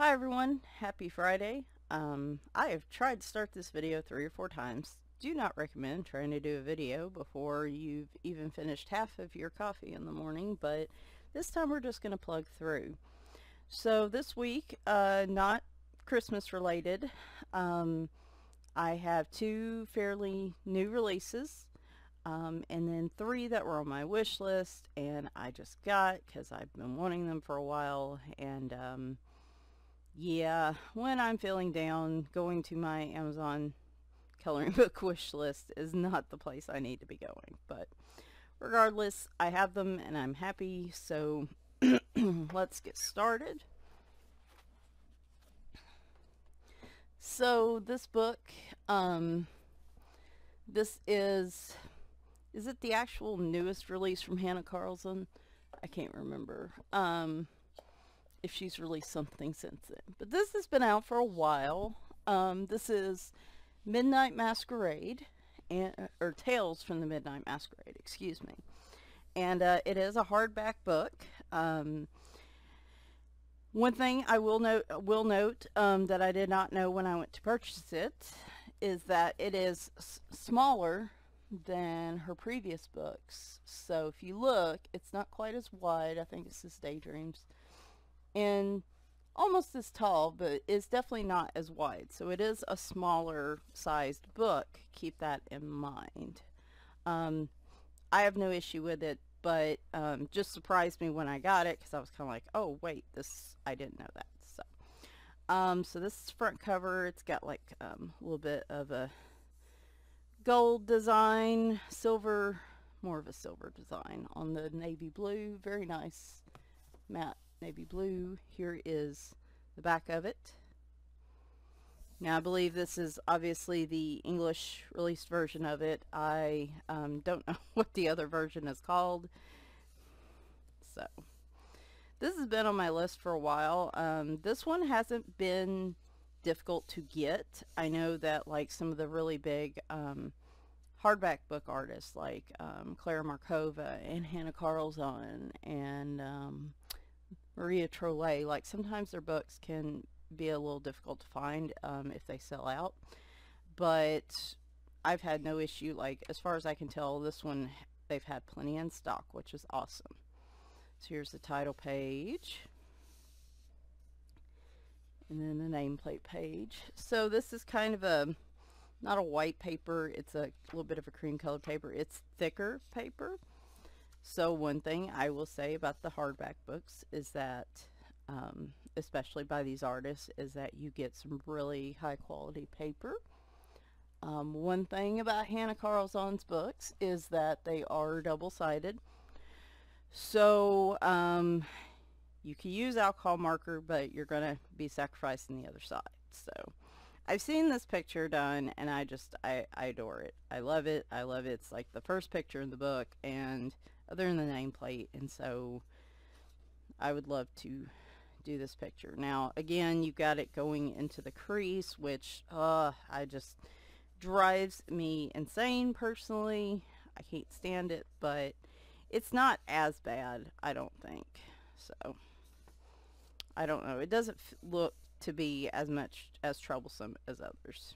Hi everyone, happy Friday. I have tried to start this video 3 or 4 times. Do not recommend trying to do a video before you've even finished half of your coffee in the morning, but this time we're just going to plug through. So this week, not Christmas related, I have 2 fairly new releases, and then 3 that were on my wish list and I just got because I've been wanting them for a while. And yeah, when I'm feeling down, going to my Amazon coloring book wish list is not the place I need to be going. But regardless, I have them and I'm happy, so let's get started. So this book, this is it the actual newest release from Hannah Carlson? I can't remember if she's released something since then. But this has been out for a while. This is Midnight Masquerade, or Tales from the Midnight Masquerade, excuse me. And it is a hardback book. One thing I will note that I did not know when I went to purchase it is that it is smaller than her previous books. So if you look, it's not quite as wide. I think it's this Daydreams, and almost as tall, but it's definitely not as wide. So it is a smaller sized book. Keep that in mind. I have no issue with it, but just surprised me when I got it because I was kind of like, oh wait, this, I didn't know that. So this is front cover. It's got like a little bit of a gold design, silver, more of a silver design on the navy blue. Very nice matte navy blue. Here is the back of it. Now I believe this is obviously the English released version of it. I don't know what the other version is called. So this has been on my list for a while. This one hasn't been difficult to get. I know that like some of the really big hardback book artists like Clara Markova and Hannah Carlson and Maria Trolle, like sometimes their books can be a little difficult to find if they sell out, but I've had no issue. Like as far as I can tell, this one they've had plenty in stock, which is awesome. So here's the title page and then the nameplate page. So this is kind of a, not a white paper, it's a little bit of a cream colored paper. It's thicker paper. So one thing I will say about the hardback books is that, especially by these artists, is that you get some really high quality paper. One thing about Hannah Carlson's books is that they are double-sided. So you can use alcohol marker, but you're going to be sacrificing the other side. So I've seen this picture done and I adore it. I love it. I love it. It's like the first picture in the book and other than the nameplate, and so I would love to do this picture. Now again, you've got it going into the crease, which I just drives me insane personally. I can't stand it, but it's not as bad, I don't think. So I don't know, it doesn't look to be as much as troublesome as others.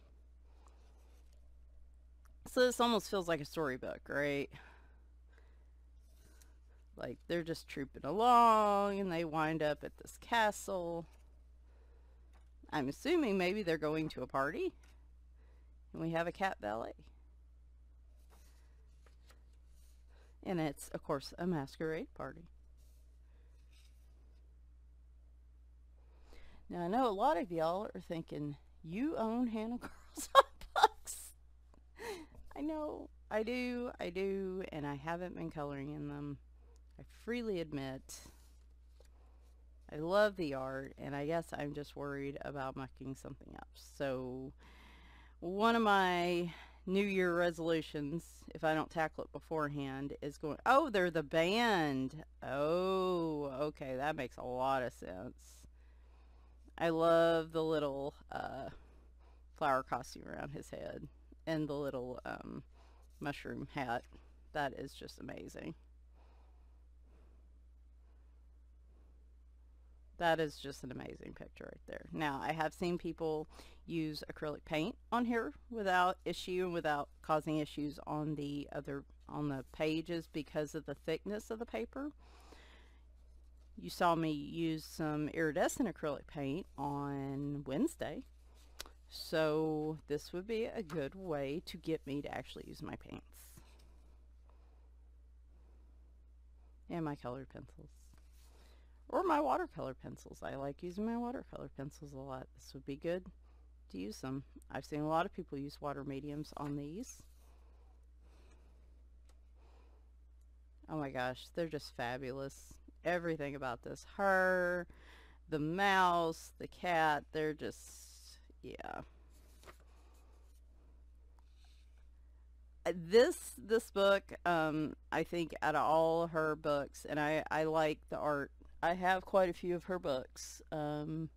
So this almost feels like a storybook, right? Like they're just trooping along and they wind up at this castle. I'm assuming maybe they're going to a party and we have a cat ballet. And it's, of course, a masquerade party. Now, I know a lot of y'all are thinking, you own Hannah Carlson books. I know, I do, and I haven't been coloring in them. I freely admit. I love the art, and I guess I'm just worried about mucking something up. So, one of my New Year resolutions, if I don't tackle it beforehand, is going, oh, they're the band. Oh, okay, that makes a lot of sense. I love the little flower costume around his head and the little mushroom hat. That is just amazing. That is just an amazing picture right there. Now, I have seen people use acrylic paint on here without issue and without causing issues on the pages because of the thickness of the paper. You saw me use some iridescent acrylic paint on Wednesday. So this would be a good way to get me to actually use my paints. And my colored pencils. Or my watercolor pencils. I like using my watercolor pencils a lot. This would be good to use them. I've seen a lot of people use water mediums on these. Oh my gosh, they're just fabulous. Everything about this. Her, the mouse, the cat, they're just, yeah. This book, I think out of all her books, and I like the art. I have quite a few of her books, don't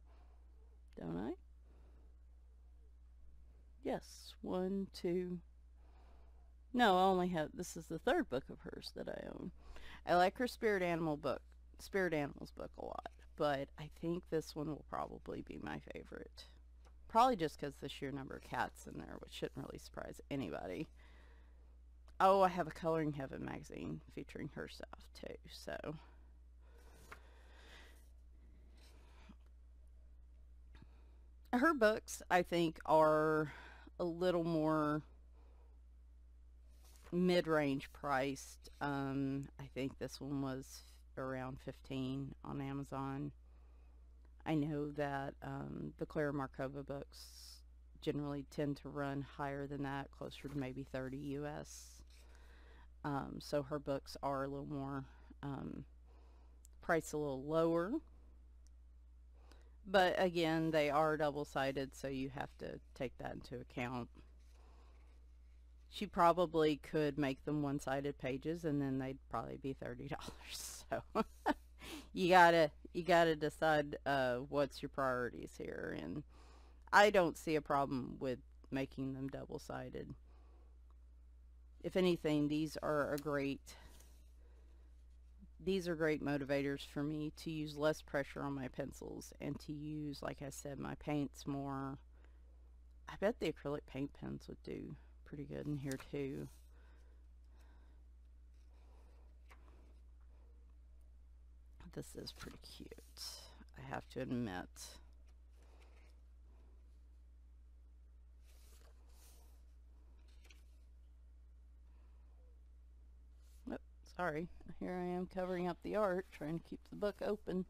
I? Yes, 1, 2. No, I only have, this is the third book of hers that I own. I like her Spirit Animals book a lot, but I think this one will probably be my favorite. Probably just because the sheer number of cats in there, which shouldn't really surprise anybody. Oh, I have a Coloring Heaven magazine featuring her stuff too, so. Her books, I think, are a little more mid-range priced. I think this one was around $15 on Amazon. I know that the Clara Markova books generally tend to run higher than that, closer to maybe $30 US. So her books are a little more priced a little lower. But again, they are double-sided, so you have to take that into account. She probably could make them one-sided pages, and then they'd probably be $30. So you gotta decide what's your priorities here. And I don't see a problem with making them double-sided. If anything, these are great motivators for me to use less pressure on my pencils and to use, like I said, my paints more. I bet the acrylic paint pens would do pretty good in here too. This is pretty cute, I have to admit. Oh, sorry, here I am covering up the art, trying to keep the book open.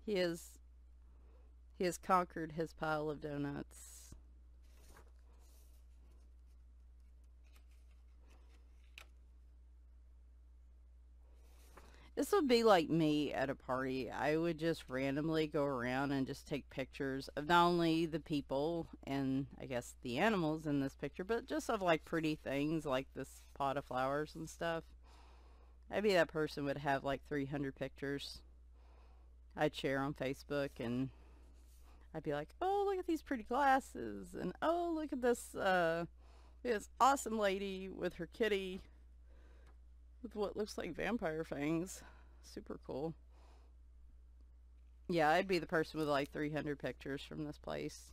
He has conquered his pile of donuts. This would be like me at a party. I would just randomly go around and just take pictures of not only the people and I guess the animals in this picture, but just of like pretty things like this pot of flowers and stuff. I'd be that person would have like 300 pictures I'd share on Facebook, and I'd be like, oh, look at these pretty glasses, and oh, look at this awesome lady with her kitty with what looks like vampire fangs. Super cool. Yeah, I'd be the person with like 300 pictures from this place.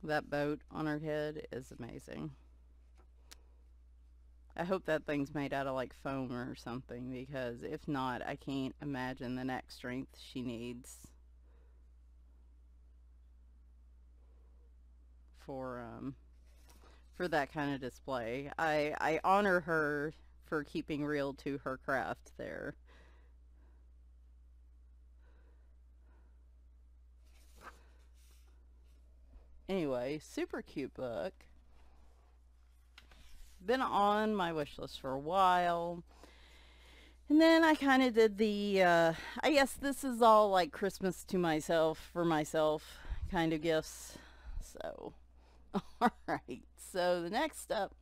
So that boat on her head is amazing. I hope that thing's made out of like foam or something, because if not, I can't imagine the neck strength she needs for that kind of display. I honor her for keeping real to her craft there. Anyway, super cute book. Been on my wish list for a while. And then I kind of did the, I guess this is all like Christmas to myself, for myself kind of gifts. So, Alright, so the next up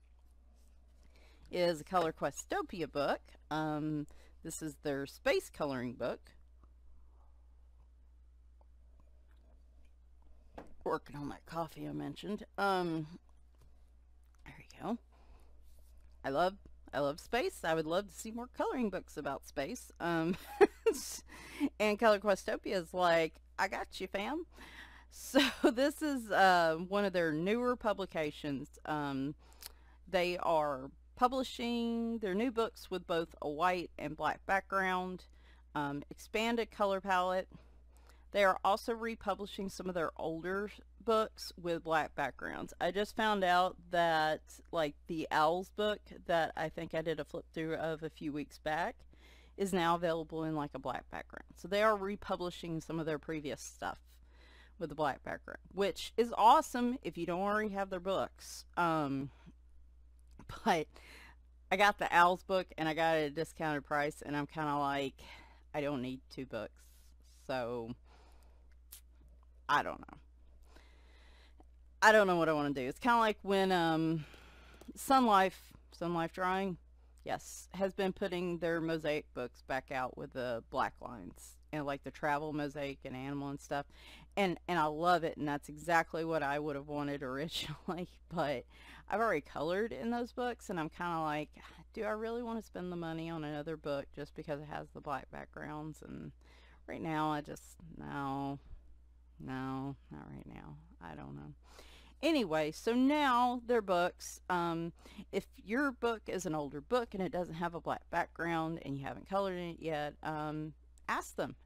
is a Color Questopia book. This is their space coloring book. Working on that coffee I mentioned. There you go. I love space. I would love to see more coloring books about space. And Color Questopia is like, I got you, fam. So this is one of their newer publications. They are publishing their new books with both a white and black background, expanded color palette. They are also republishing some of their older books with black backgrounds. I just found out that like the Owls book that I think I did a flip through of a few weeks back is now available in like a black background. So they are republishing some of their previous stuff with a black background, which is awesome if you don't already have their books. But I got the Owls book and I got it at a discounted price, and I'm kind of like, I don't need 2 books. So I don't know. I don't know what I want to do. It's kind of like when Sun Life Drawing, yes, has been putting their Mosaic books back out with the black lines and like the travel Mosaic and animal and stuff. And I love it, and that's exactly what I would have wanted originally, but I've already colored in those books, and I'm kind of like, do I really want to spend the money on another book just because it has the black backgrounds? And right now I just, no, not right now. I don't know. Anyway, so now their books, if your book is an older book and it doesn't have a black background and you haven't colored in it yet, ask them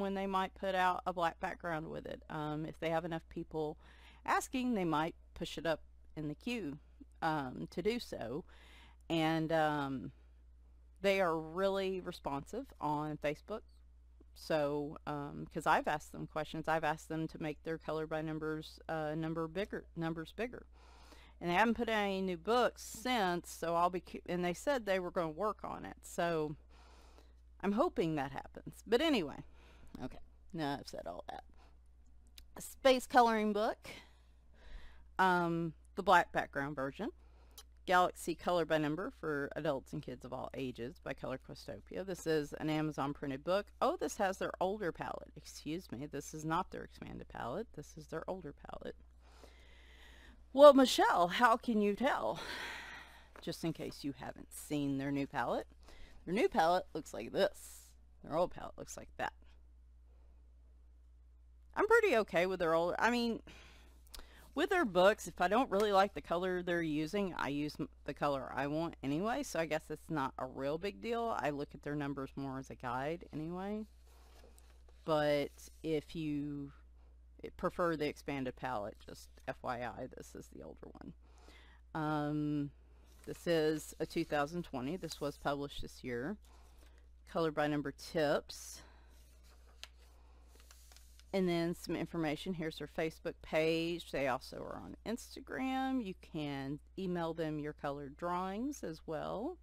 when they might put out a black background with it. If they have enough people asking, they might push it up in the queue to do so. And they are really responsive on Facebook. So because I've asked them questions, I've asked them to make their color by numbers numbers bigger, and they haven't put out any new books since, so I'll be, and they said they were going to work on it, so I'm hoping that happens. But anyway, okay, now I've said all that. A space coloring book, the black background version. Galaxy Color by Number for adults and kids of all ages by Color Questopia. This is an Amazon printed book. Oh, this has their older palette. Excuse me, this is not their expanded palette. This is their older palette. Well, Michelle, how can you tell? Just in case you haven't seen their new palette. Their new palette looks like this. Their old palette looks like that. I'm pretty okay with their old, I mean, with their books, if I don't really like the color they're using, I use the color I want anyway, so I guess it's not a real big deal. I look at their numbers more as a guide anyway. But if you prefer the expanded palette, just FYI, this is the older one. This is a 2020. This was published this year. Color by number tips. And then some information. Here's their Facebook page. They also are on Instagram. You can email them your colored drawings as well.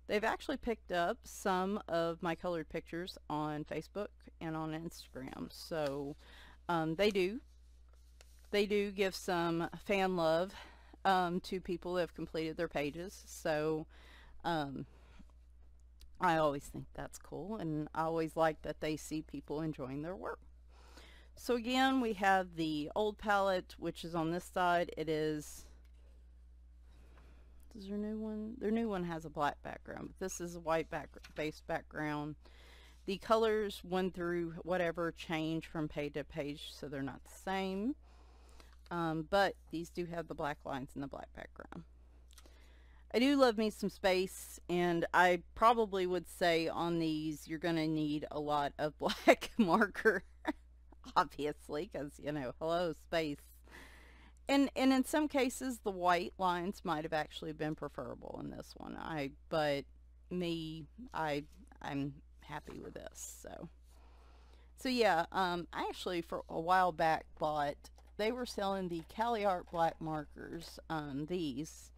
They've actually picked up some of my colored pictures on Facebook and on Instagram. So they do give some fan love to people that have completed their pages. So I always think that's cool, and I always like that they see people enjoying their work. So again, we have the old palette, which is on this side. It is, does their new one? Their new one has a black background, but this is a white base background. The colors 1 through whatever change from page to page, so they're not the same. But these do have the black lines in the black background. I do love me some space, and I probably would say on these you're going to need a lot of black marker, obviously, because, you know, hello, space. And in some cases, the white lines might have actually been preferable in this one. But I'm happy with this. So yeah, I actually for a while back bought, they were selling the Cali Art black markers, these,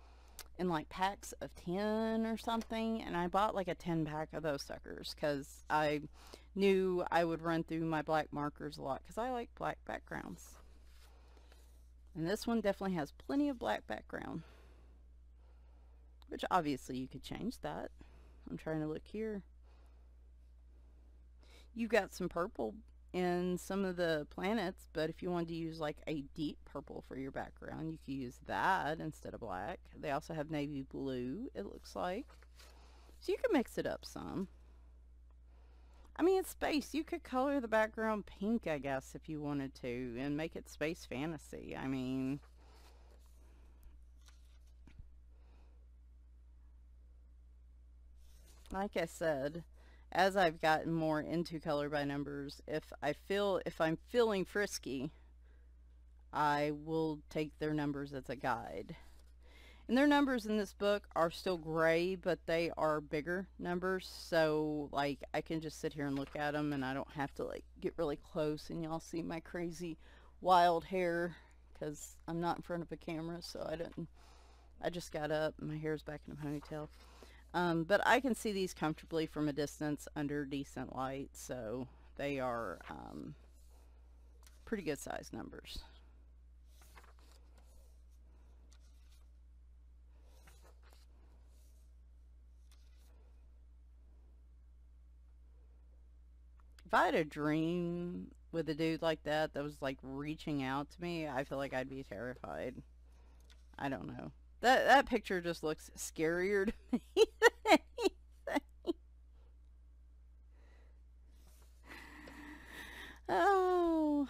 in like packs of 10 or something, and I bought like a 10 pack of those suckers because I knew I would run through my black markers a lot because I like black backgrounds. And this one definitely has plenty of black background, which obviously you could change that. I'm trying to look here. You've got some purple in some of the planets, but if you wanted to use like a deep purple for your background, you could use that instead of black. They also have navy blue, it looks like. So you can mix it up some. I mean, it's space. You could color the background pink, I guess, if you wanted to, and make it space fantasy. I mean, like I said, as I've gotten more into color by numbers, if I'm feeling frisky, I will take their numbers as a guide. And their numbers in this book are still gray, but they are bigger numbers, so like I can just sit here and look at them, and I don't have to like get really close and y'all see my crazy wild hair, because I'm not in front of a camera, so I just got up and my hair's back in a ponytail. But I can see these comfortably from a distance under decent light, so they are pretty good sized numbers. If I had a dream with a dude like that was like reaching out to me, I feel like I'd be terrified. I don't know. That picture just looks scarier to me than anything. Oh,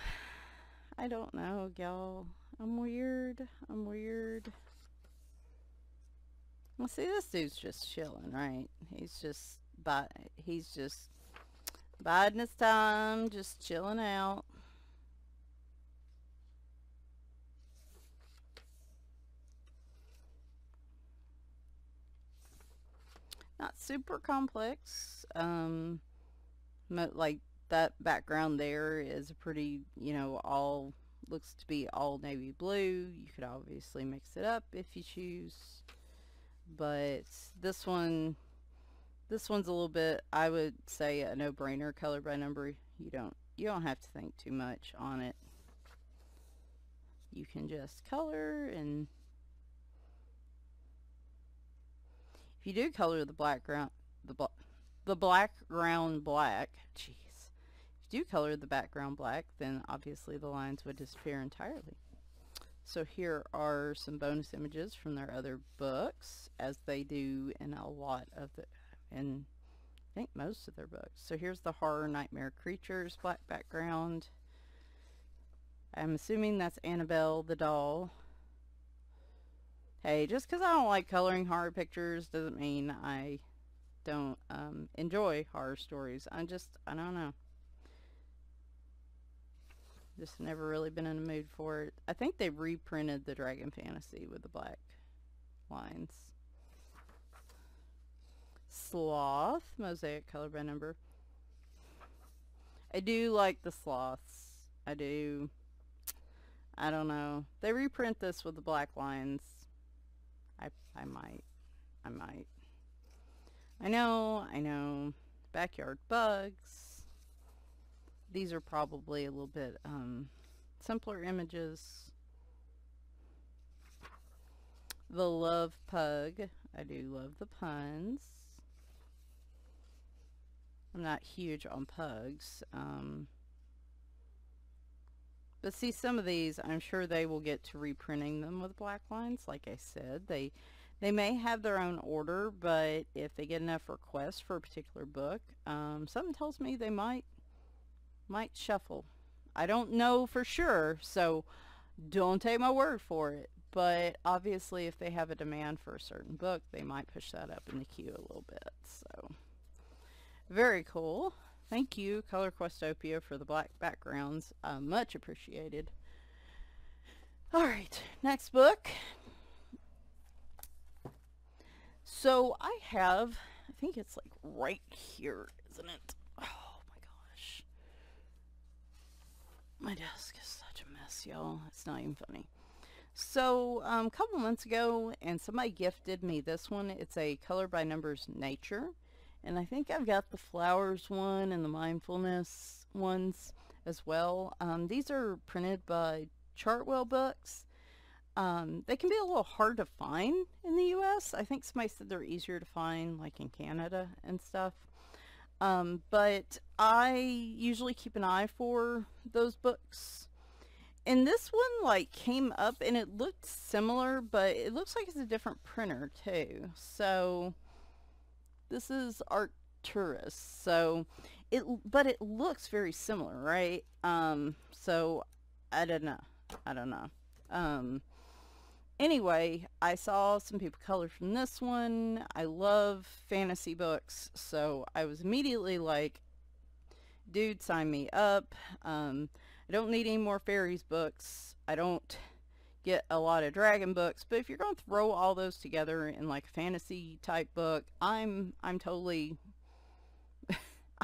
I don't know, y'all. I'm weird. I'm weird. Well, see, this dude's just chilling, right? He's just biding his time, just chilling out. Not super complex. Like that background there is a pretty, you know, looks to be all navy blue. You could obviously mix it up if you choose. But this one's a little bit, I would say, a no-brainer color by number. You don't have to think too much on it. You can just color, and if you do color the background, the background black, jeez. If you do color the background black, then obviously the lines would disappear entirely. So here are some bonus images from their other books, as they do in a lot of in I think most of their books. So here's the horror nightmare creatures, black background. I'm assuming that's Annabelle the doll. Hey, just because I don't like coloring horror pictures doesn't mean I don't enjoy horror stories. I don't know. Just never really been in a mood for it. I think they reprinted the Dragon Fantasy with the black lines. Sloth, Mosaic color by number. I do like the sloths. I do. I don't know. They reprint this with the black lines. I might. I know. Backyard bugs. These are probably a little bit simpler images. The love pug. I do love the puns. I'm not huge on pugs. But see, some of these, I'm sure they will get to reprinting them with black lines. Like I said, they may have their own order, but if they get enough requests for a particular book, something tells me they might shuffle. I don't know for sure, so don't take my word for it. But obviously, if they have a demand for a certain book, they might push that up in the queue a little bit. So, very cool. Thank you, Color Questopia, for the black backgrounds. Much appreciated. Alright, next book. So, I think it's like right here, isn't it? Oh my gosh. My desk is such a mess, y'all. It's not even funny. So, a couple months ago, and somebody gifted me this one. It's a Color by Numbers Nature. And I think I've got the flowers one and the mindfulness ones as well. These are printed by Chartwell Books. They can be a little hard to find in the US. I think somebody said they're easier to find like in Canada and stuff. But I usually keep an eye for those books. And this one like came up and it looked similar, but it looks like it's a different printer too. So this is Arcturus. So but it looks very similar, right? So I don't know. Anyway, I saw some people color from this one. I love fantasy books, so I was immediately like, dude, sign me up. I don't need any more fairies books. I don't get a lot of dragon books, but if you're going to throw all those together in like a fantasy type book, I'm totally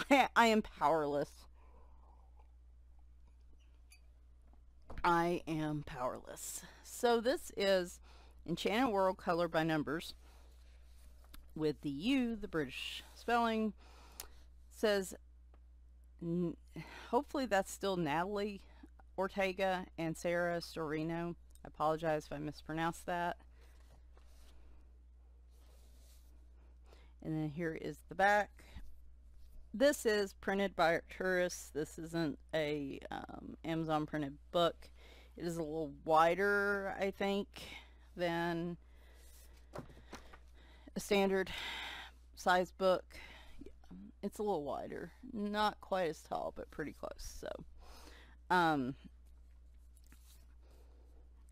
I am powerless. I am powerless. So this is Enchanted World Color by Numbers with the U, the British spelling. Says, hopefully that's still Nathalie, Ortega, and Sara, Storino. I apologize if I mispronounced that. And then here is the back. This is printed by Arcturus. This isn't a Amazon printed book. It is a little wider, I think, than a standard size book. It's a little wider. Not quite as tall, but pretty close. So, and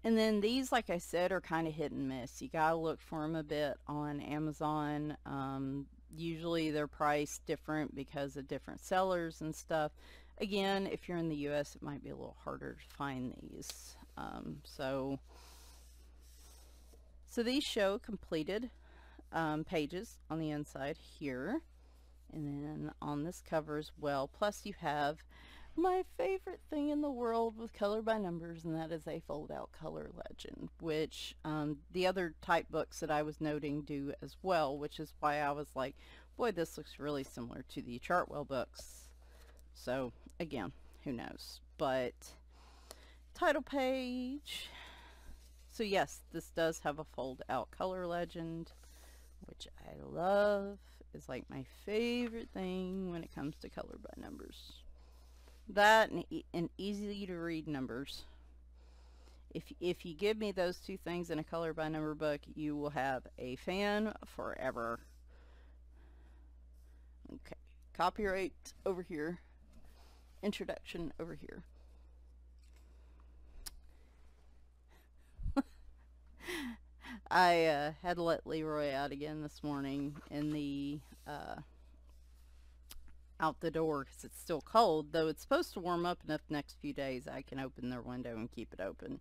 then these, like I said, are kind of hit and miss. You gotta look for them a bit on Amazon. Usually they're priced different because of different sellers and stuff. Again, if you're in the US, it might be a little harder to find these. So these show completed pages on the inside here, and then on this cover as well. Plus you have my favorite thing in the world with color by numbers, and that is a fold out color legend, which the other type books that I was noting do as well, which is why I was like, boy, this looks really similar to the Chartwell books. So again, who knows? But title page. So yes, this does have a fold out color legend, which I love. Is like my favorite thing when it comes to color by numbers. That and easy to read numbers. If you give me those two things in a color by number book, you will have a fan forever. Okay, copyright over here, introduction over here. I had to let Leroy out again this morning in the out the door because it's still cold, though it's supposed to warm up enough the next few days I can open their window and keep it open,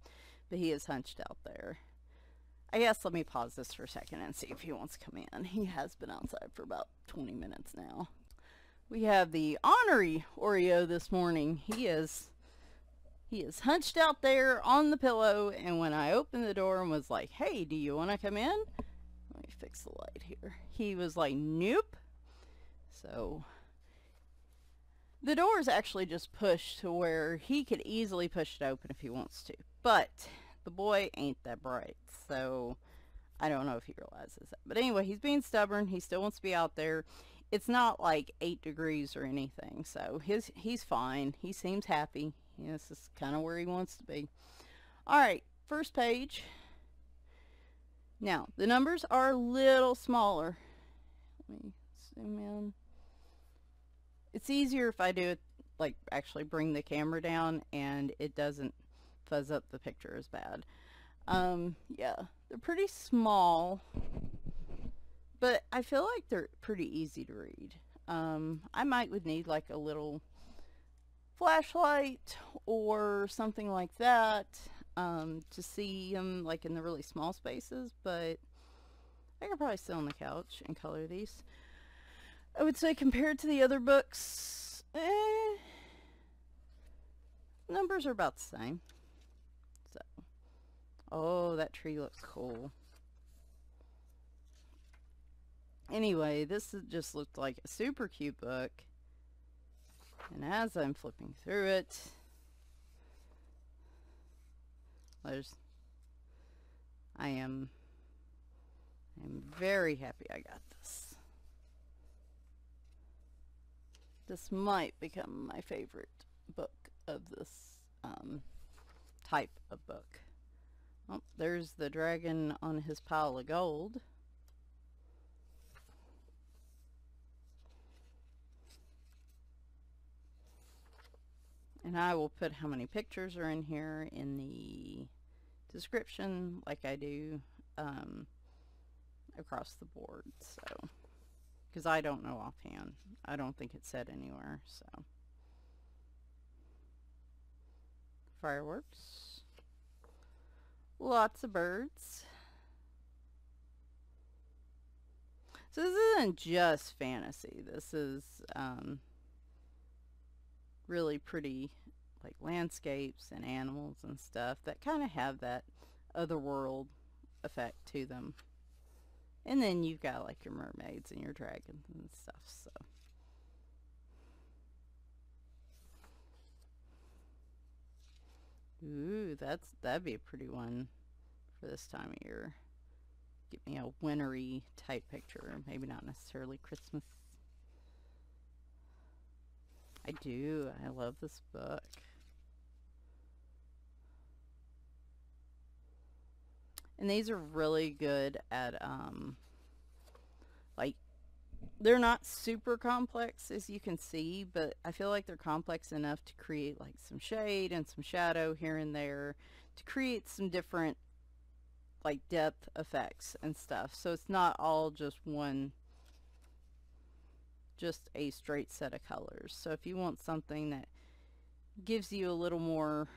but he is hunched out there. I guess let me pause this for a second and see if he wants to come in. He has been outside for about 20 minutes now. We have the ornery Oreo this morning. He is hunched out there on the pillow, and when I opened the door and was like, hey, do you want to come in? Let me fix the light here. He was like, nope. So the door is actually just pushed to where he could easily push it open if he wants to. But the boy ain't that bright, so I don't know if he realizes that. But anyway, he's being stubborn. He still wants to be out there. It's not like 8 degrees or anything, so he's fine. He seems happy. You know, this is kind of where he wants to be. Alright, first page. Now, the numbers are a little smaller. Let me zoom in. It's easier if I do it, like, actually bring the camera down and it doesn't fuzz up the picture as bad. Yeah, they're pretty small, but I feel like they're pretty easy to read. I would need like a little flashlight or something like that to see them like in the really small spaces, but I could probably sit on the couch and color these. I would say compared to the other books, numbers are about the same. So, oh, that tree looks cool. Anyway, this just looked like a super cute book. And as I'm flipping through it, there's I'm very happy I got this. This might become my favorite book of this type of book. Oh, there's the dragon on his pile of gold. And I will put how many pictures are in here in the description, like I do across the board. So, because I don't know offhand. I don't think it said anywhere. So, fireworks. Lots of birds. So this isn't just fantasy. This is really pretty, like, landscapes and animals and stuff that kind of have that otherworld effect to them. And then you've got like your mermaids and your dragons and stuff. So ooh, that'd be a pretty one for this time of year. Get me a wintry type picture, maybe not necessarily Christmas. I do. I love this book. And these are really good at, like, they're not super complex, as you can see, but I feel like they're complex enough to create, like, some shade and some shadow here and there to create some different, like, depth effects and stuff. So it's not all just just a straight set of colors. So if you want something that gives you a little more,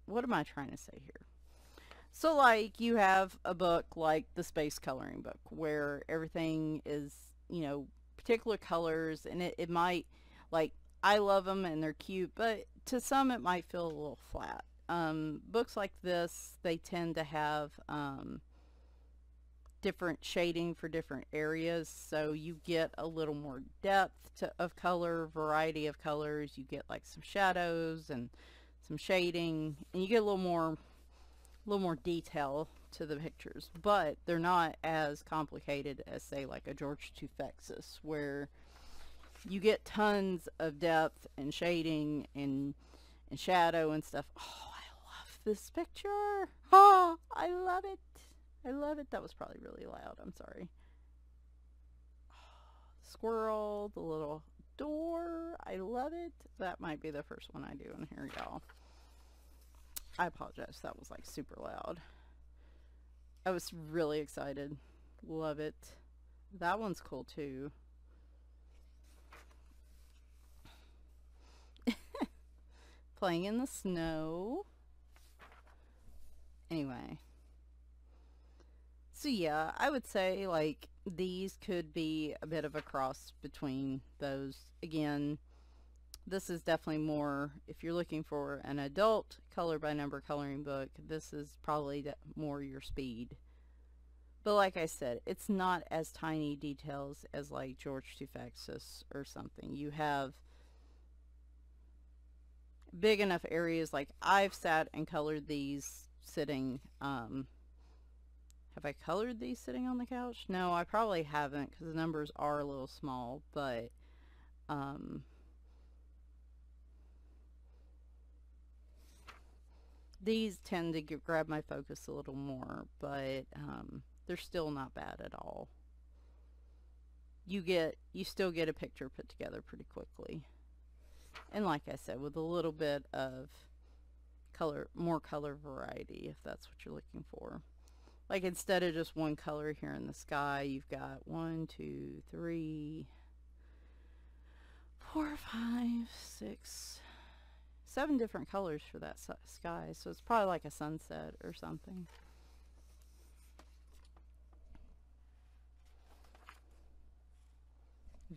what am I trying to say here? So like you have a book like the space coloring book where everything is, you know, particular colors, and it might, like, I love them and they're cute, but to some it might feel a little flat. Books like this, they tend to have different shading for different areas, so you get a little more depth of color, variety of colors. You get like some shadows and some shading, and you get a little more detail to the pictures, but they're not as complicated as, say, like a George Tufexis, where you get tons of depth and shading and shadow and stuff. Oh, I love this picture. Oh, I love it. I love it. That was probably really loud. I'm sorry. Oh, the squirrel, the little door. I love it. That might be the first one I do in here, y'all. I apologize. That was like super loud. I was really excited. Love it. That one's cool too. Playing in the snow. Anyway. So yeah, I would say like these could be a bit of a cross between those. Again, this is definitely more, if you're looking for an adult color by number coloring book, this is probably more your speed. But like I said, it's not as tiny details as like George Tufexis or something. You have big enough areas. Like I've sat and colored these sitting, have I colored these sitting on the couch? No, I probably haven't, because the numbers are a little small, but these tend to grab my focus a little more, but they're still not bad at all. You still get a picture put together pretty quickly. And like I said, with a little bit of more color variety, if that's what you're looking for. Like instead of just one color here in the sky, you've got 1, 2, 3, 4, 5, 6, 7 different colors for that sky. So it's probably like a sunset or something.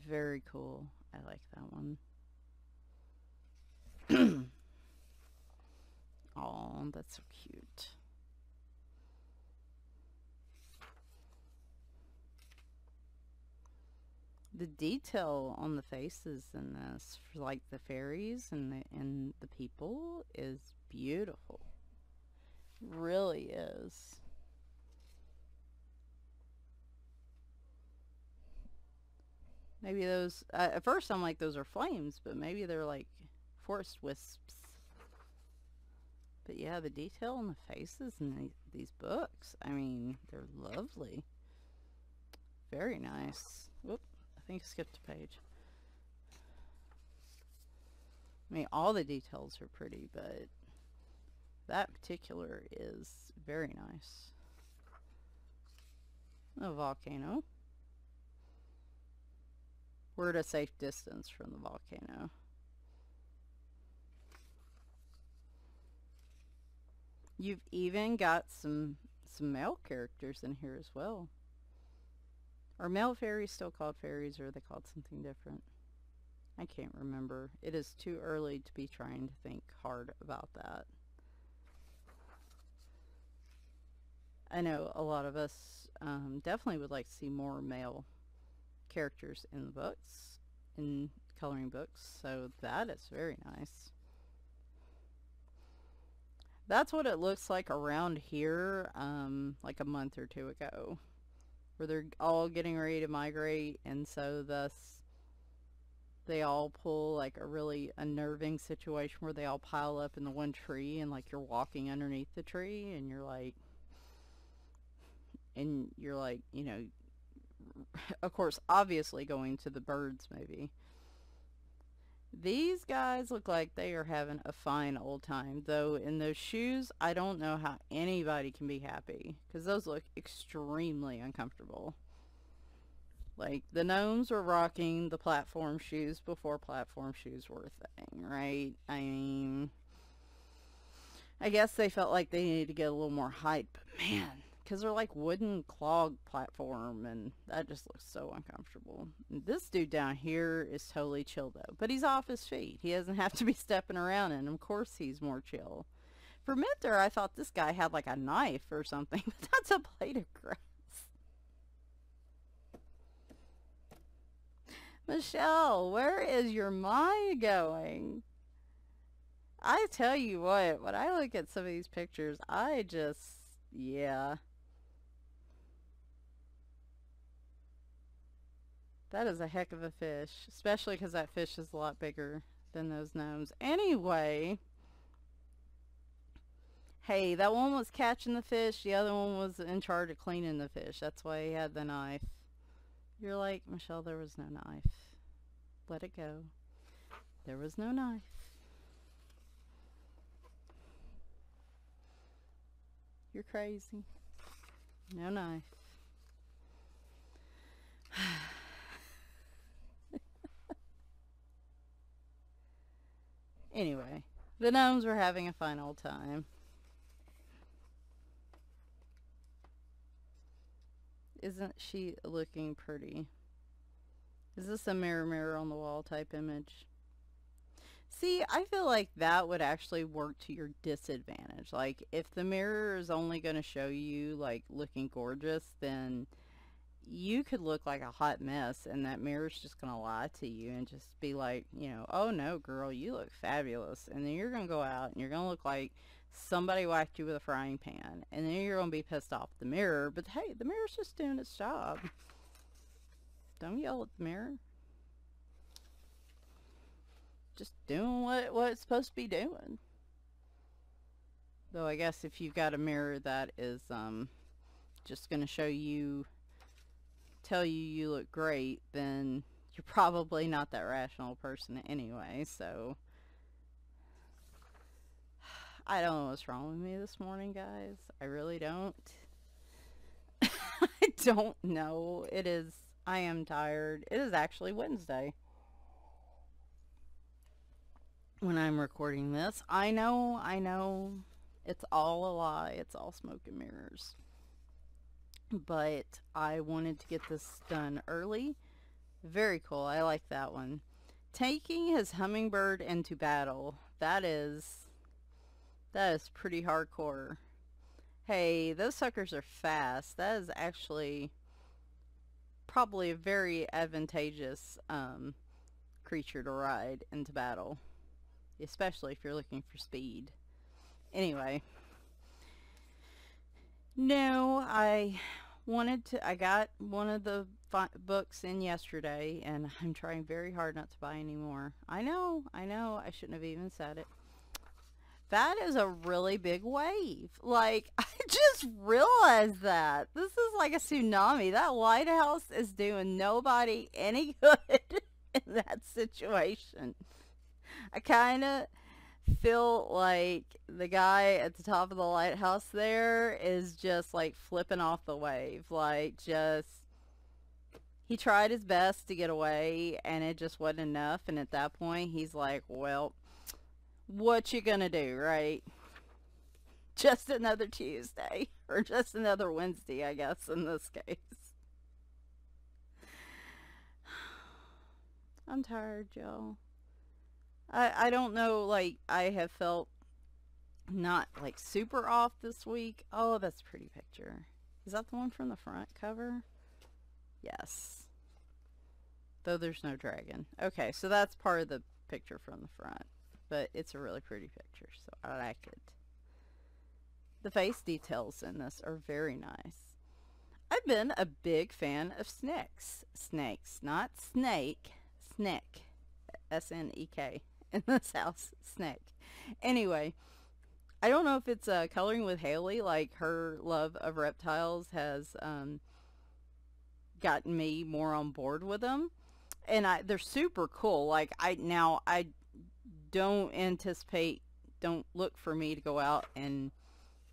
Very cool. I like that one. Oh, that's so cute. The detail on the faces in this, for like the fairies and the people, is beautiful. Really is. Maybe those, at first I'm like, those are flames, but maybe they're like forest wisps. But yeah, the detail on the faces in these books, I mean, they're lovely. Very nice. Whoop, I think I skipped a page. I mean, all the details are pretty, but that particular is very nice. A volcano. We're at a safe distance from the volcano. You've even got some male characters in here as well. Are male fairies still called fairies, or are they called something different? I can't remember. It is too early to be trying to think hard about that. I know a lot of us definitely would like to see more male characters in the books, in coloring books, so that is very nice. That's what it looks like around here, like a month or two ago, where they're all getting ready to migrate, and so thus they all pull like a really unnerving situation where they all pile up in the one tree, and like you're walking underneath the tree, and you're like, you know, of course, obviously going to the birds maybe. These guys look like they are having a fine old time, though in those shoes, I don't know how anybody can be happy, because those look extremely uncomfortable. Like, the gnomes were rocking the platform shoes before platform shoes were a thing, right? I mean, I guess they felt like they needed to get a little more height, but man, because they're like wooden clog platform, and that just looks so uncomfortable. And this dude down here is totally chill though, but he's off his feet. He doesn't have to be stepping around, and of course he's more chill. For Minter, I thought this guy had like a knife or something, but that's a blade of grass. Michelle, where is your mind going? I tell you what, when I look at some of these pictures, I just, yeah. That is a heck of a fish, especially because that fish is a lot bigger than those gnomes. Anyway, hey, that one was catching the fish, the other one was in charge of cleaning the fish. That's why he had the knife. You're like, Michelle, there was no knife. Let it go. There was no knife. You're crazy. No knife. Anyway, the gnomes were having a fine old time. Isn't she looking pretty? Is this a mirror mirror on the wall type image? See, I feel like that would actually work to your disadvantage. Like, if the mirror is only going to show you, like, looking gorgeous, then you could look like a hot mess, and that mirror's just going to lie to you and just be like, you know, oh no, girl, you look fabulous. And then you're going to go out and you're going to look like somebody whacked you with a frying pan. And then you're going to be pissed off at the mirror. But hey, the mirror's just doing its job. Don't yell at the mirror. Just doing what it's supposed to be doing. Though I guess if you've got a mirror that is just going to show you, tell you you look great, then you're probably not that rational person anyway. So I don't know what's wrong with me this morning, guys. I really don't. I don't know. I am tired. It is actually Wednesday when I'm recording this. I know, it's all a lie. It's all smoke and mirrors. But I wanted to get this done early. Very cool. I like that one. Taking his hummingbird into battle. That is pretty hardcore. Hey, those suckers are fast. That is actually probably a very advantageous creature to ride into battle, especially if you're looking for speed. Anyway, No, I got one of the books in yesterday, and I'm trying very hard not to buy any more. I know, I shouldn't have even said it. That is a really big wave. Like, I just realized that. This is like a tsunami. That lighthouse is doing nobody any good in that situation. I kind of feel like the guy at the top of the lighthouse there is just like flipping off the wave. Like, just, he tried his best to get away and it just wasn't enough. And at that point, he's like, well, what you gonna do, right? Just another Tuesday. Or just another Wednesday, I guess, in this case. I'm tired, y'all. I don't know, like, I have felt not, like, super off this week. Oh, that's a pretty picture. Is that the one from the front cover? Yes. Though there's no dragon. Okay, so that's part of the picture from the front. But it's a really pretty picture, so I like it. The face details in this are very nice. I've been a big fan of snakes. Snakes, not snake. Sneck. S-N-E-K. In this house. Snake. Anyway, I don't know if it's coloring with Haley, like her love of reptiles has gotten me more on board with them. And they're super cool. Like, I don't anticipate, don't look for me to go out and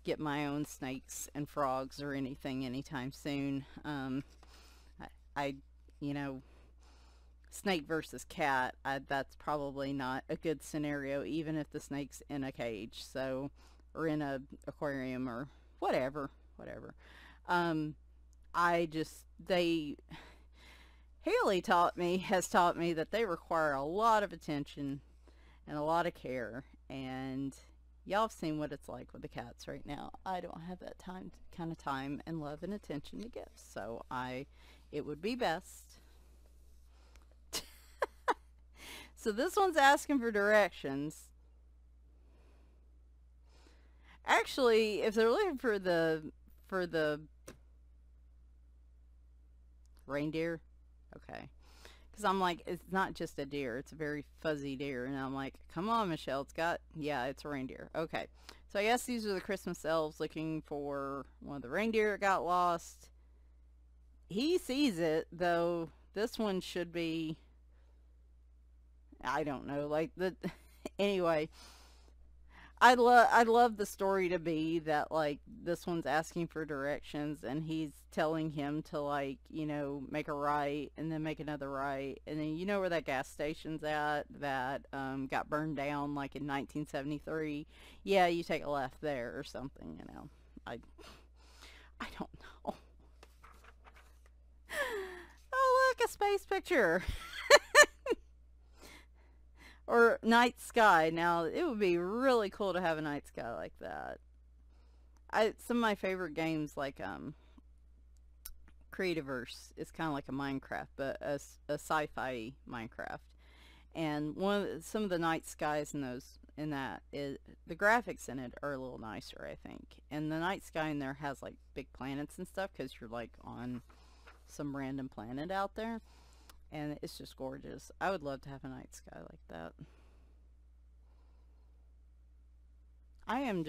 get my own snakes and frogs or anything anytime soon. You know, snake versus cat, that's probably not a good scenario, even if the snake's in a cage, so, or in a aquarium or whatever. Haley has taught me that they require a lot of attention and a lot of care, and y'all have seen what it's like with the cats right now. I don't have that kind of time and love and attention to give, so it would be best. So this one's asking for directions. Actually, if they're looking for the reindeer, okay. Because I'm like, it's not just a deer, it's a very fuzzy deer. And I'm like, come on, Michelle, it's a reindeer. Okay, so I guess these are the Christmas elves looking for one of the reindeer that got lost. He sees it, though this one should be, I don't know, like, anyway, I'd love the story to be that, like, this one's asking for directions and he's telling him to, like, you know, make a right and then make another right. And then, you know where that gas station's at that got burned down, like, in 1973? Yeah, you take a left there or something, you know. I don't know. Oh, look, a space picture. Or night sky. Now, it would be really cool to have a night sky like that. Some of my favorite games, like Creativerse, is kind of like a Minecraft, but a sci-fi Minecraft. And some of the night skies in that is, the graphics in it are a little nicer, I think. And the night sky in there has like big planets and stuff because you're like on some random planet out there. And it's just gorgeous. I would love to have a night sky like that. I'm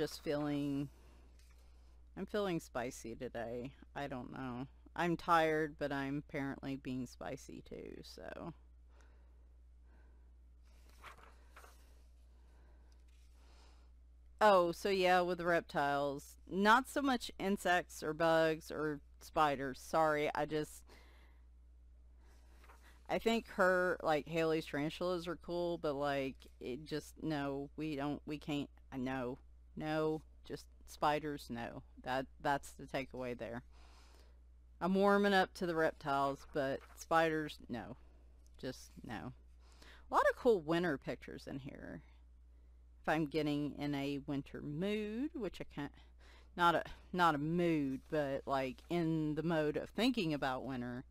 feeling spicy today. I don't know. I'm tired, but I'm apparently being spicy too, so. Oh, so yeah, with the reptiles. Not so much insects or bugs or spiders. Sorry, I think like, Haley's tarantulas are cool, but, like, no, we can't, no, just spiders, no. That's the takeaway there. I'm warming up to the reptiles, but spiders, no. Just, no. A lot of cool winter pictures in here. If I'm getting in a winter mood, which I can't, not a mood, but, like, in the mode of thinking about winter,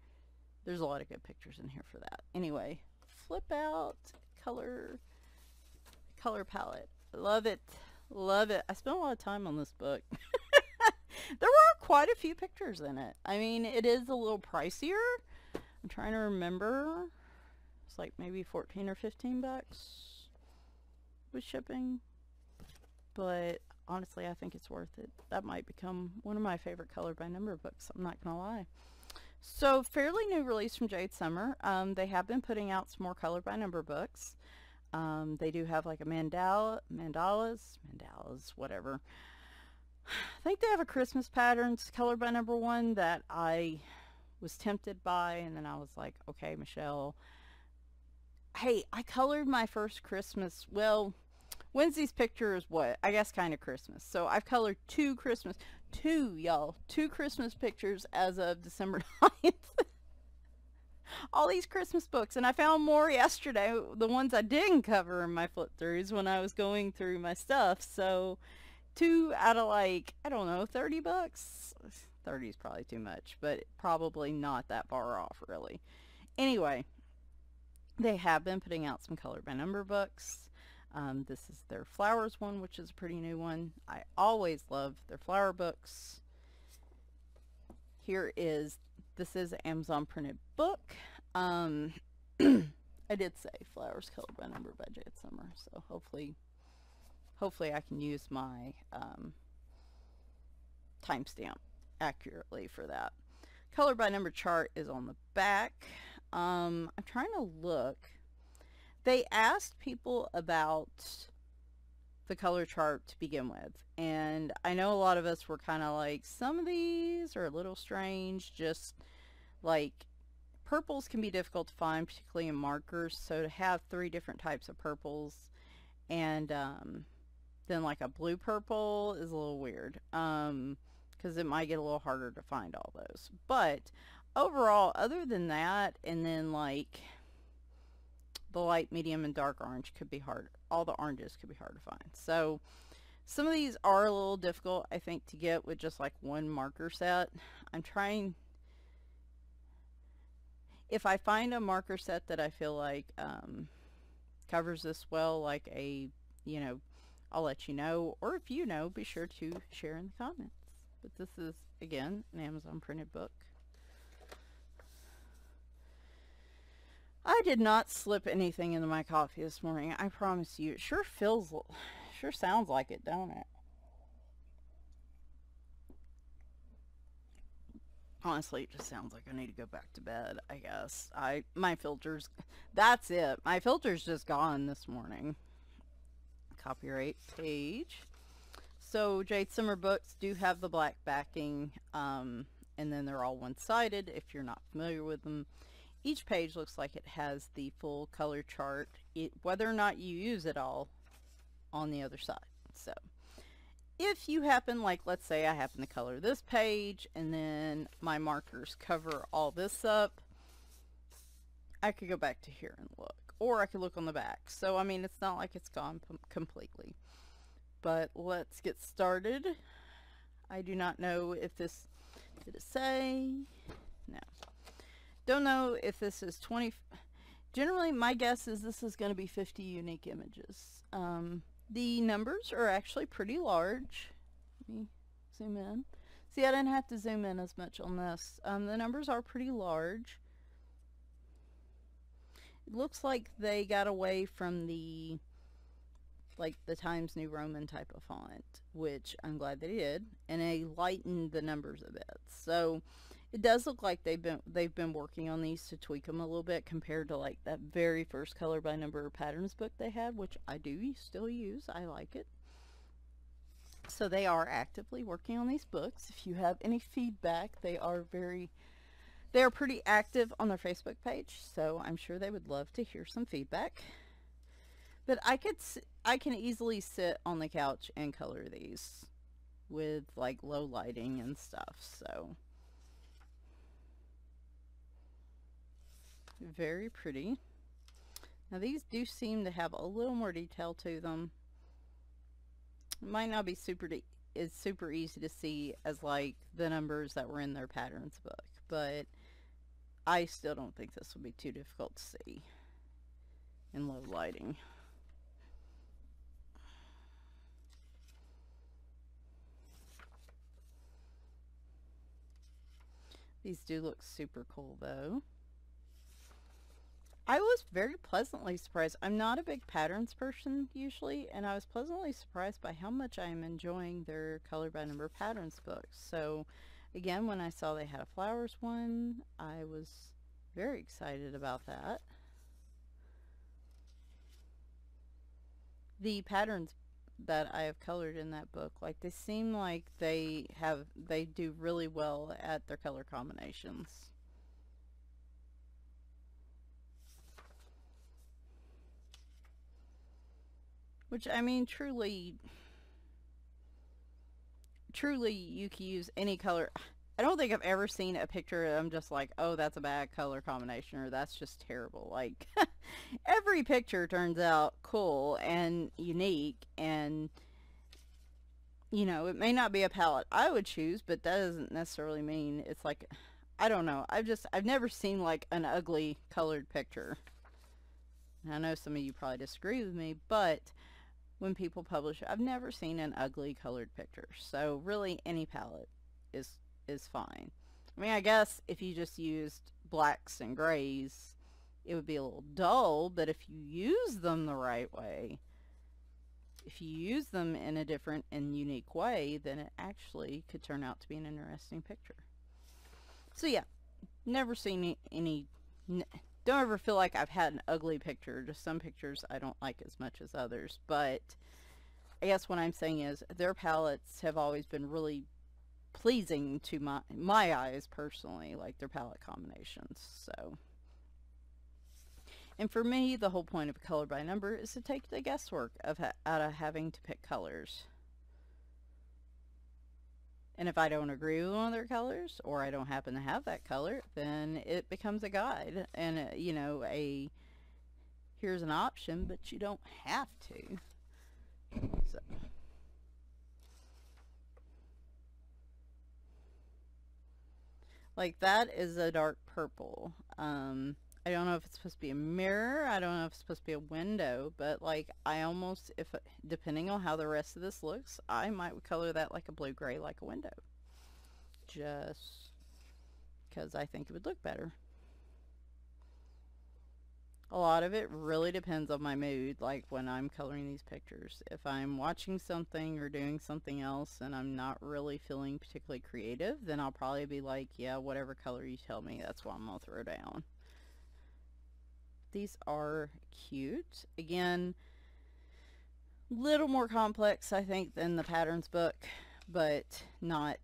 there's a lot of good pictures in here for that. Anyway, flip out color palette. Love it. Love it. I spent a lot of time on this book. There were quite a few pictures in it. I mean, it is a little pricier. I'm trying to remember. It's like maybe 14 or 15 bucks with shipping. But honestly, I think it's worth it. That might become one of my favorite color by number books. I'm not going to lie. So, fairly new release from Jade Summer. They have been putting out some more color by number books. They do have like a mandalas, whatever. I think they have a Christmas patterns color by number one that I was tempted by, and then I was like, okay, Michelle, hey, I colored my first Christmas, well, Wednesday's picture is what? I guess kind of Christmas. So I've colored two Christmas pictures as of December 9th. All these Christmas books, and I found more yesterday, the ones I didn't cover in my flip throughs when I was going through my stuff. So 2 out of like, I don't know, 30 bucks. 30 is probably too much, but probably not that far off really. Anyway, they have been putting out some color by number books. This is their flowers one, which is a pretty new one. I always love their flower books. This is an Amazon printed book. I did say flowers color by number by Jade Summer, so hopefully I can use my timestamp accurately for that. Color by number chart is on the back. I'm trying to look. They asked people about the color chart to begin with, and I know a lot of us were kind of like, some of these are a little strange. Just like purples can be difficult to find, particularly in markers, so to have 3 different types of purples and then like a blue purple is a little weird, because it might get a little harder to find all those. But overall, other than that, and then like the light, medium, and dark orange could be hard. All the oranges could be hard to find. So some of these are a little difficult, I think, to get with just like one marker set. I'm trying, if I find a marker set that I feel like covers this well, like a, you know, I'll let you know, or if you know, be sure to share in the comments. But this is, again, an Amazon printed book. I did not slip anything into my coffee this morning, I promise you. It sure sounds like it, don't it? Honestly, it just sounds like I need to go back to bed, I guess. My filters, that's it. My filter's just gone this morning. Copyright page. So Jade Summer books do have the black backing, and then they're all one-sided if you're not familiar with them. Each page looks like it has the full color chart, whether or not you use it all on the other side. So if you happen, like let's say I happen to color this page and then my markers cover all this up, I could go back to here and look, or I could look on the back. So I mean, it's not like it's gone completely. But let's get started. I do not know if this, did it say? No. Don't know if this is 20. Generally, my guess is this is going to be 50 unique images. The numbers are actually pretty large. Let me zoom in. See, I didn't have to zoom in as much on this. The numbers are pretty large. It looks like they got away from the Times New Roman type of font, which I'm glad they did, and they lightened the numbers a bit. So it does look like they've been working on these to tweak them a little bit compared to like that very first color by number patterns book they had, which I do still use. I like it. So they are actively working on these books. If you have any feedback, they are pretty active on their Facebook page, so I'm sure they would love to hear some feedback. But I can easily sit on the couch and color these with like low lighting and stuff. So very pretty. Now these do seem to have a little more detail to them. It might not be super easy to see as like the numbers that were in their patterns book, but I still don't think this will be too difficult to see in low lighting. These do look super cool though. I was very pleasantly surprised. I'm not a big patterns person usually, and I was pleasantly surprised by how much I am enjoying their color by number patterns books. So again, when I saw they had a flowers one, I was very excited about that. The patterns that I have colored in that book, like, they seem like they do really well at their color combinations. Which, I mean, truly you can use any color. I don't think I've ever seen a picture I'm just like, oh, that's a bad color combination, or that's just terrible. Like, every picture turns out cool and unique, and, you know, it may not be a palette I would choose, but that doesn't necessarily mean it's like, I don't know. I've never seen, like, an ugly colored picture. And I know some of you probably disagree with me, but when people publish, I've never seen an ugly colored picture. So really any palette is fine. I mean, I guess if you just used blacks and grays, it would be a little dull, but if you use them the right way, if you use them in a different and unique way, then it actually could turn out to be an interesting picture. So yeah, never seen any don't ever feel like I've had an ugly picture. Just some pictures I don't like as much as others, but I guess what I'm saying is their palettes have always been really pleasing to my eyes personally, like their palette combinations. So, and for me, the whole point of a color by number is to take the guesswork of out of having to pick colors. And if I don't agree with one of their colors, or I don't happen to have that color, then it becomes a guide and you know, here's an option, but you don't have to. So. Like, that is a dark purple. I don't know if it's supposed to be a mirror. I don't know if it's supposed to be a window, but like, I almost, if depending on how the rest of this looks, I might color that like a blue-gray, like a window. Just because I think it would look better. A lot of it really depends on my mood, like when I'm coloring these pictures. If I'm watching something or doing something else and I'm not really feeling particularly creative, then I'll probably be like, yeah, whatever color you tell me, that's what I'm going to throw down. These are cute. Again, little more complex, I think, than the patterns book, but not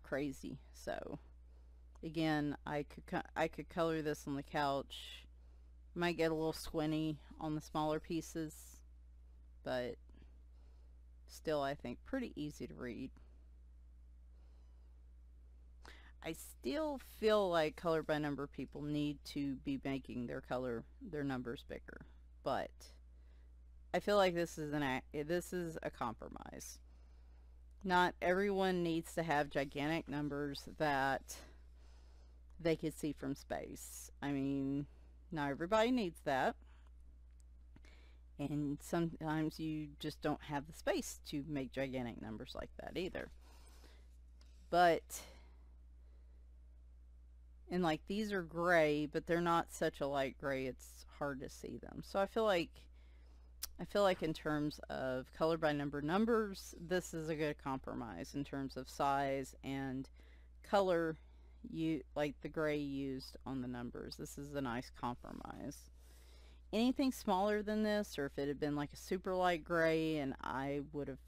crazy. So again, I could color this on the couch. Might get a little squinty on the smaller pieces, but still, I think pretty easy to read. I still feel like color by number people need to be making their numbers bigger, but I feel like this is a compromise. Not everyone needs to have gigantic numbers that they could see from space. I mean, not everybody needs that, and sometimes you just don't have the space to make gigantic numbers like that either. But, and like, these are gray, but they're not such a light gray, it's hard to see them. So I feel like in terms of color by number numbers, this is a good compromise in terms of size and color. Like the gray used on the numbers, this is a nice compromise. Anything smaller than this, or if it had been like a super light gray, and I would have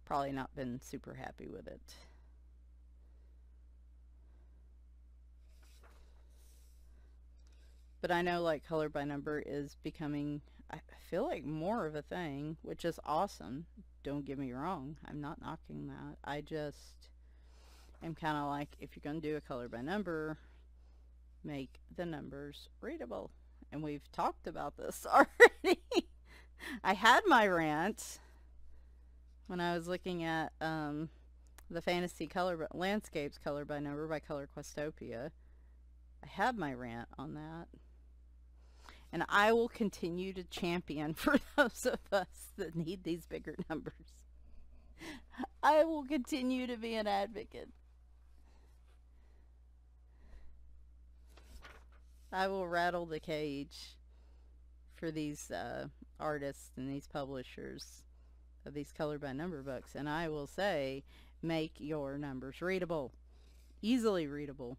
probably not been super happy with it. But I know, like, color by number is becoming, I feel like, more of a thing, which is awesome. Don't get me wrong, I'm not knocking that. I just am kind of like, if you're going to do a color by number, make the numbers readable. And we've talked about this already. I had my rant when I was looking at the fantasy landscapes color by number by Questopia. I had my rant on that. And I will continue to champion for those of us that need these bigger numbers. I will continue to be an advocate. I will rattle the cage for these artists and these publishers of these color by number books, and I will say, make your numbers readable, easily readable.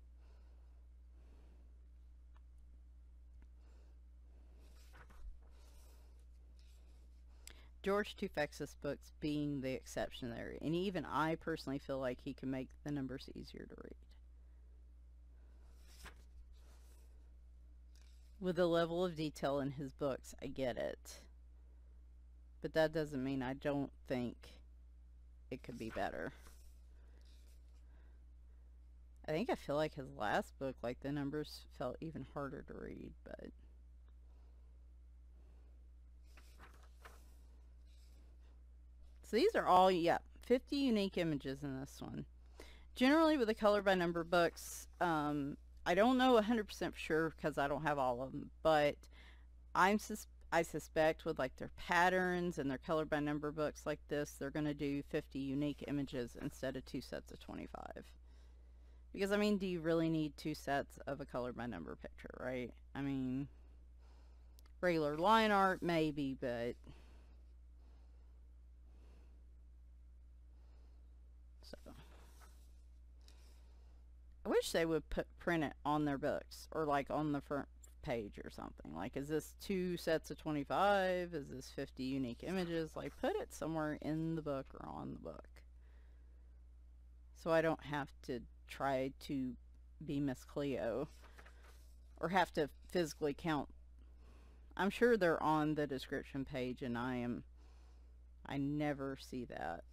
George Tufex's books being the exception there, and even I personally feel like he can make the numbers easier to read. With the level of detail in his books, I get it. But that doesn't mean I don't think it could be better. I feel like his last book, like, the numbers felt even harder to read, but... So these are all, yeah, 50 unique images in this one. Generally with the color by number books, I don't know 100% for sure because I don't have all of them, but I suspect with like their patterns and their color by number books like this, they're going to do 50 unique images instead of 2 sets of 25. Because, I mean, do you really need 2 sets of a color by number picture, right? I mean, regular line art maybe, but... So, I wish they would print it on their books, or like on the front page or something. Like, is this 2 sets of 25? Is this 50 unique images? Like, put it somewhere in the book or on the book, so I don't have to try to be Miss Cleo or have to physically count. I'm sure they're on the description page, and I never see that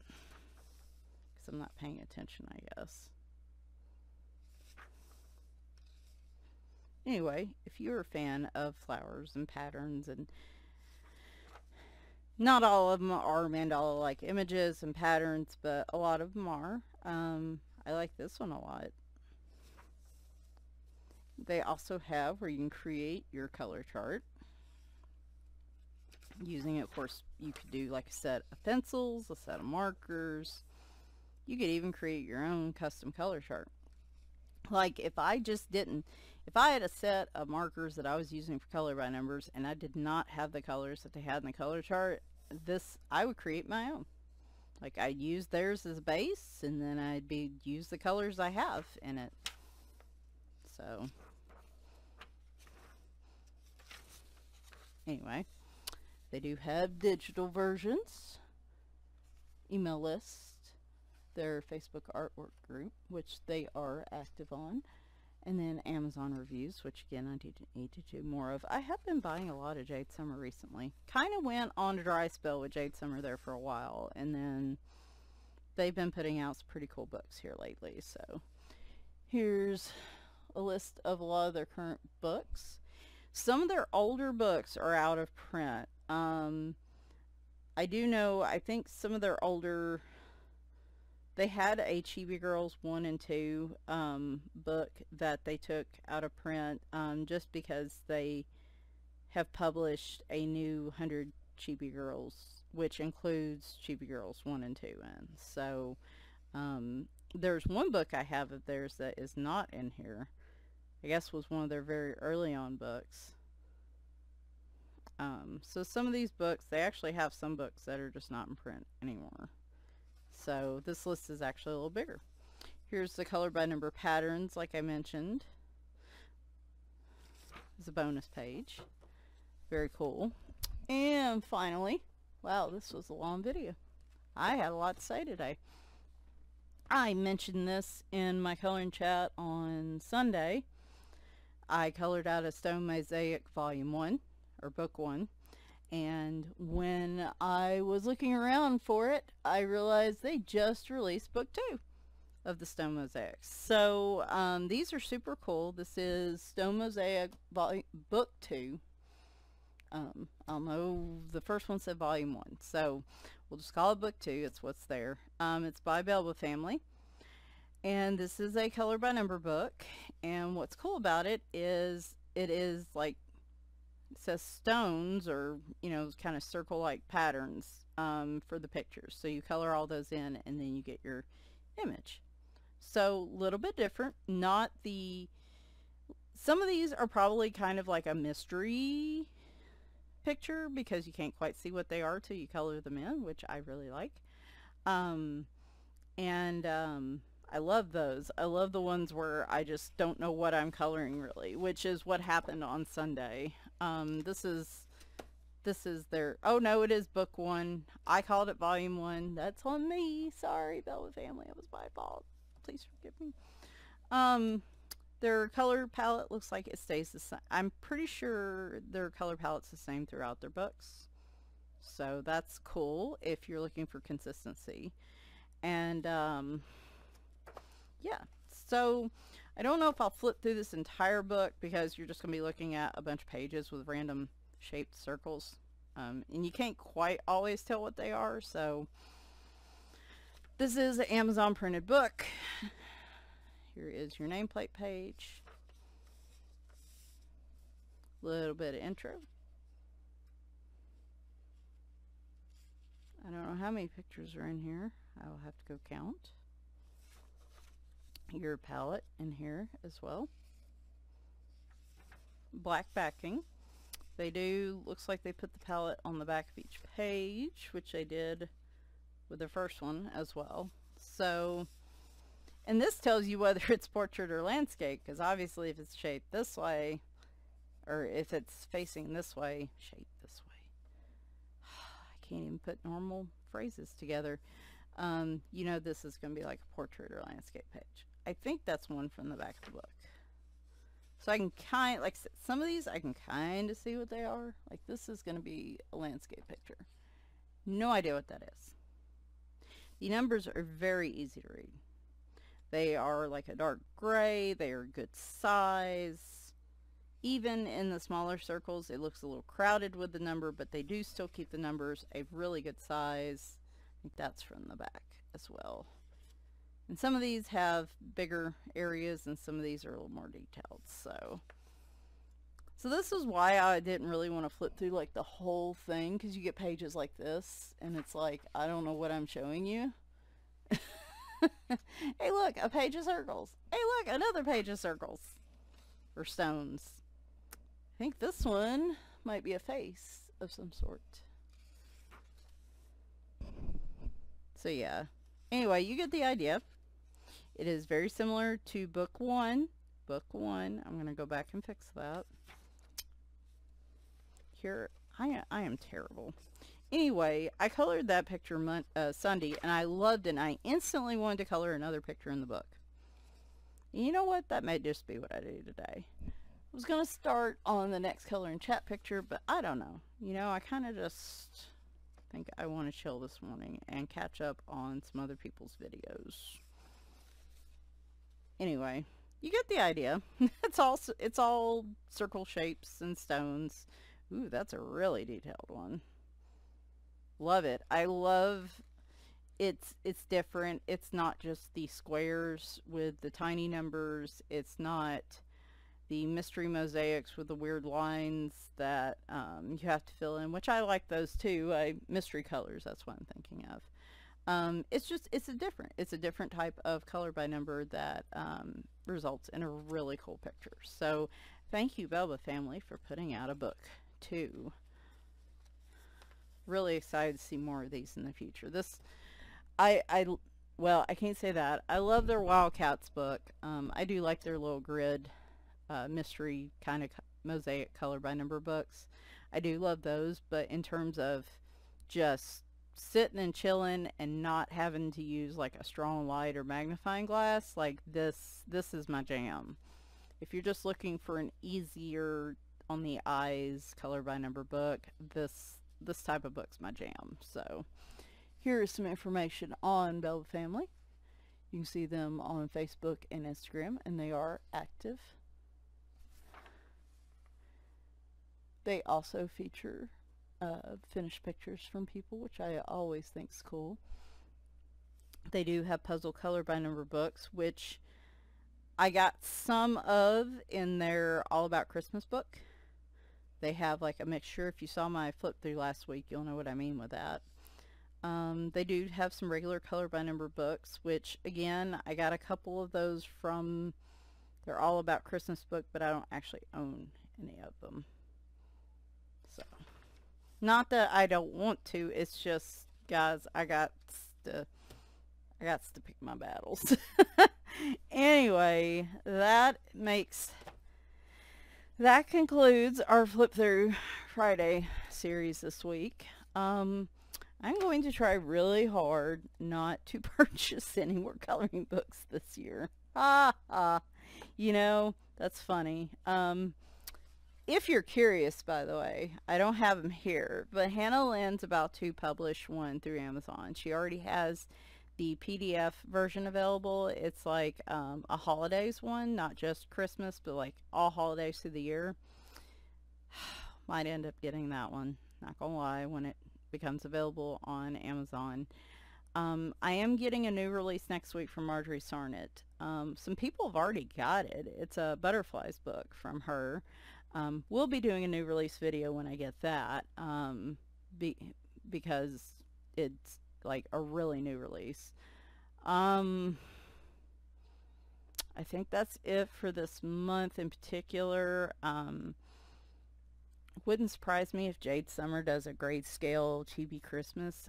because I'm not paying attention, I guess. Anyway, if you're a fan of flowers and patterns, and not all of them are mandala-like images and patterns, but a lot of them are, I like this one a lot. They also have where you can create your color chart. Using it, of course, you could do like a set of pencils, a set of markers. You could even create your own custom color chart. Like, if I had a set of markers that I was using for color by numbers and I did not have the colors that they had in the color chart, I would create my own. Like, I'd use theirs as a base, and then I'd use the colors I have in it. So, anyway, they do have digital versions, email list, their Facebook artwork group, which they are active on, and then Amazon reviews, which again I need to do more of. I have been buying a lot of Jade Summer recently. Kind of went on a dry spell with Jade Summer there for a while, and then they've been putting out some pretty cool books here lately. So here's a list of a lot of their current books. Some of their older books are out of print. I do know, I think some of their older... They had a Chibi Girls 1 and 2 book that they took out of print just because they have published a new 100 Chibi Girls, which includes Chibi Girls 1 and 2 in. So there's one book I have of theirs that is not in here. I guess was one of their very early on books. So some of these books, they actually have some books that are just not in print anymore. So this list is actually a little bigger. Here's the color by number patterns, like I mentioned. It's a bonus page. Very cool. And finally, wow, this was a long video. I had a lot to say today. I mentioned this in my coloring chat on Sunday. I colored out a Stone Mosaic Volume 1, or Book 1. And when I was looking around for it, I realized they just released Book 2 of the Stone Mosaics. So these are super cool. This is Stone Mosaic Book 2. I'll know the first one said Volume 1. So we'll just call it Book 2. It's what's there. It's by Belba family. And this is a color by number book. And what's cool about it is like, it says stones, or, you know, kind of circle-like patterns for the pictures. So you color all those in, and then you get your image. So a little bit different. Not the Some of these are probably kind of like a mystery picture because you can't quite see what they are till you color them in, which I really like. Um, and I love those. I love the ones where I just don't know what I'm coloring really, which is what happened on Sunday. This is their, oh no, it is book 1. I called it volume 1. That's on me. Sorry, Belba family. It was my fault. Please forgive me. Their color palette looks like it stays the same. I'm pretty sure their color palette's the same throughout their books. So that's cool if you're looking for consistency. And yeah, so I don't know if I'll flip through this entire book because you're just going to be looking at a bunch of pages with random shaped circles. And you can't quite always tell what they are, so this is an Amazon printed book. Here is your nameplate page. Little bit of intro. I don't know how many pictures are in here. I will have to go count. Your palette in here as well. Black backing. They do, looks like they put the palette on the back of each page, which they did with the first one as well. So, and this tells you whether it's portrait or landscape, because obviously if it's shaped this way, or if it's facing this way, shaped this way. I can't even put normal phrases together. You know this is going to be like a portrait or landscape page. I think that's one from the back of the book. So I can kind of, like some of these I can kind of see what they are. Like this is going to be a landscape picture. No idea what that is. The numbers are very easy to read. They are like a dark gray. They are good size. Even in the smaller circles, it looks a little crowded with the number, but they do still keep the numbers a really good size. I think that's from the back as well. And some of these have bigger areas and some of these are a little more detailed. So this is why I didn't really want to flip through like the whole thing, because you get pages like this and it's like, I don't know what I'm showing you. Hey look, a page of circles. Hey look, another page of circles or stones. I think this one might be a face of some sort. So yeah, anyway, you get the idea. It is very similar to book 1. Book 1, I'm going to go back and fix that. Here, I am terrible. Anyway, I colored that picture Sunday, and I loved it, and I instantly wanted to color another picture in the book. And you know what? That may just be what I do today. I was going to start on the next color and chat picture, but I don't know. You know, I kind of just think I want to chill this morning and catch up on some other people's videos. Anyway, you get the idea. It's all circle shapes and stones. Ooh, that's a really detailed one. Love it. I love it's different. It's not just the squares with the tiny numbers. It's not the mystery mosaics with the weird lines that you have to fill in, which I like those too. Mystery colors, that's what I'm thinking of. It's a different type of color by number that results in a really cool picture. So thank you, Belba family, for putting out a book too. Really excited to see more of these in the future. Well, I can't say that. I love their Wildcats book. I do like their little grid mystery kind of mosaic color by number books. I do love those, but in terms of just sitting and chilling and not having to use like a strong light or magnifying glass, like this is my jam. If you're just looking for an easier on the eyes color by number book, this type of book's my jam. So here is some information on Belba family. You can see them on Facebook and Instagram, and they are active. They also feature finished pictures from people, which I always think is cool. They do have puzzle color by number books, which I got some of in their All About Christmas book. They have like a mixture. If you saw my flip through last week, you'll know what I mean with that. They do have some regular color by number books, which again, I got a couple of those from They're all about Christmas book, but I don't actually own any of them. So, not that I don't want to, it's just, guys, I got to pick my battles. Anyway, that concludes our Flip Through Friday series this week. I'm going to try really hard not to purchase any more coloring books this year. You know, that's funny. If you're curious, by the way, I don't have them here, but Hannah Lynn's about to publish one through Amazon. She already has the PDF version available. It's like a holidays one, not just Christmas, but like all holidays through the year. Might end up getting that one, not gonna lie, when it becomes available on Amazon. I am getting a new release next week from Marjorie Sarnett. Some people have already got it. It's a Butterflies book from her. We'll be doing a new release video when I get that, because it's like a really new release. I think that's it for this month in particular. Wouldn't surprise me if Jade Summer does a grayscale chibi Christmas.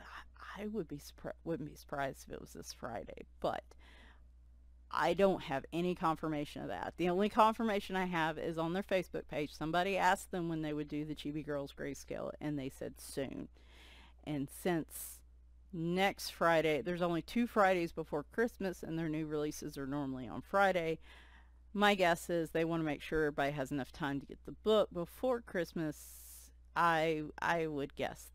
I wouldn't be surprised if it was this Friday, but I don't have any confirmation of that. The only confirmation I have is on their Facebook page. Somebody asked them when they would do the Chibi Girls grayscale, and they said soon. And since next Friday, there's only 2 Fridays before Christmas, and their new releases are normally on Friday, my guess is they want to make sure everybody has enough time to get the book before Christmas. I would guess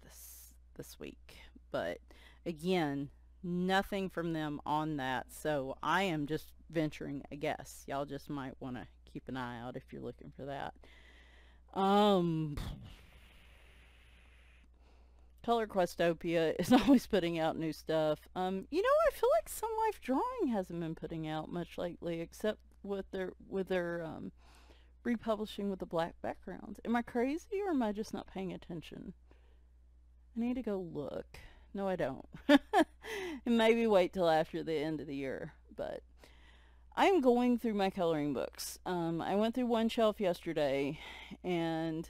this week. But again, nothing from them on that, so I am just venturing a guess. Y'all just might want to keep an eye out if you're looking for that. Color Questopia is always putting out new stuff. You know, I feel like Sun Life Drawing hasn't been putting out much lately, except with their republishing with the black backgrounds. Am I crazy, or am I just not paying attention? I need to go look. No, I don't. And maybe wait till after the end of the year. But I'm going through my coloring books. I went through one shelf yesterday, and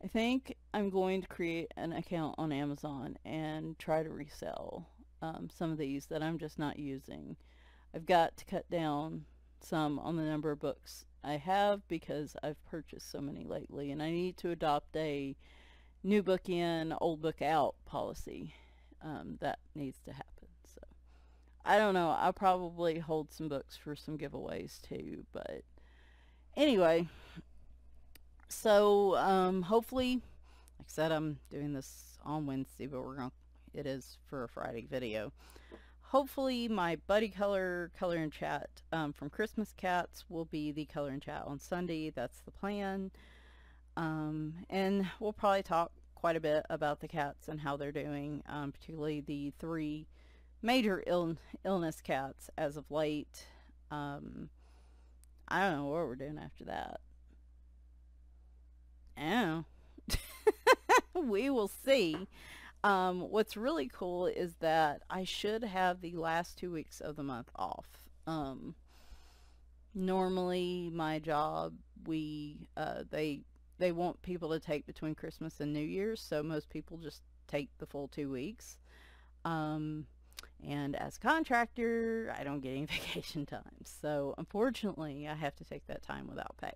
I think I'm going to create an account on Amazon and try to resell some of these that I'm just not using. I've got to cut down some on the number of books I have because I've purchased so many lately, and I need to adopt a new book in, old book out policy. That needs to happen. So I don't know, I'll probably hold some books for some giveaways too, but anyway, so hopefully, like I said, I'm doing this on Wednesday, but it is for a Friday video. Hopefully my buddy color and chat from Christmas Cats will be the color and chat on Sunday. That's the plan. And we'll probably talk quite a bit about the cats and how they're doing, particularly the 3 major illness cats as of late. I don't know what we're doing after that. I don't know. We will see. What's really cool is that I should have the last 2 weeks of the month off. Normally my job, they want people to take between Christmas and New Year's, so most people just take the full 2 weeks. And as a contractor, I don't get any vacation time, so unfortunately I have to take that time without pay,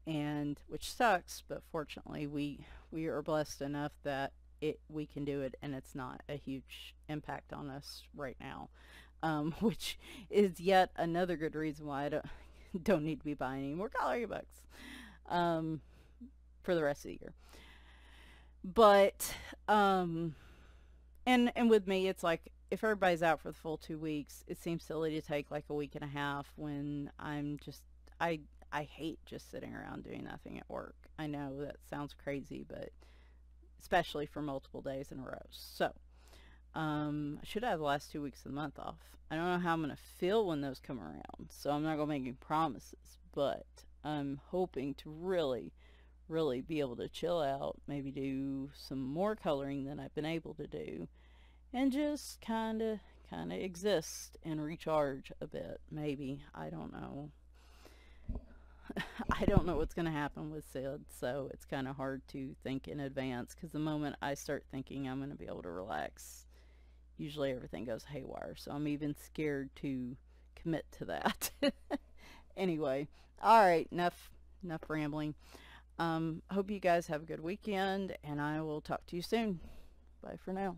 and which sucks, but fortunately we are blessed enough that we can do it, and it's not a huge impact on us right now, which is yet another good reason why I don't need to be buying any more coloring books for the rest of the year. But and with me, it's like, if everybody's out for the full 2 weeks, it seems silly to take like a week and a half when I'm just, I hate just sitting around doing nothing at work. I know that sounds crazy, but especially for multiple days in a row. So I should have the last 2 weeks of the month off. I don't know how I'm going to feel when those come around, so I'm not going to make any promises, but I'm hoping to really be able to chill out, maybe do some more coloring than I've been able to do, and just kind of exist and recharge a bit, maybe. I don't know. I don't know what's going to happen with Sid, so it's kind of hard to think in advance, because the moment I start thinking I'm going to be able to relax, usually everything goes haywire, so I'm even scared to commit to that. Anyway, alright, enough rambling. Hope you guys have a good weekend, and I will talk to you soon. Bye for now.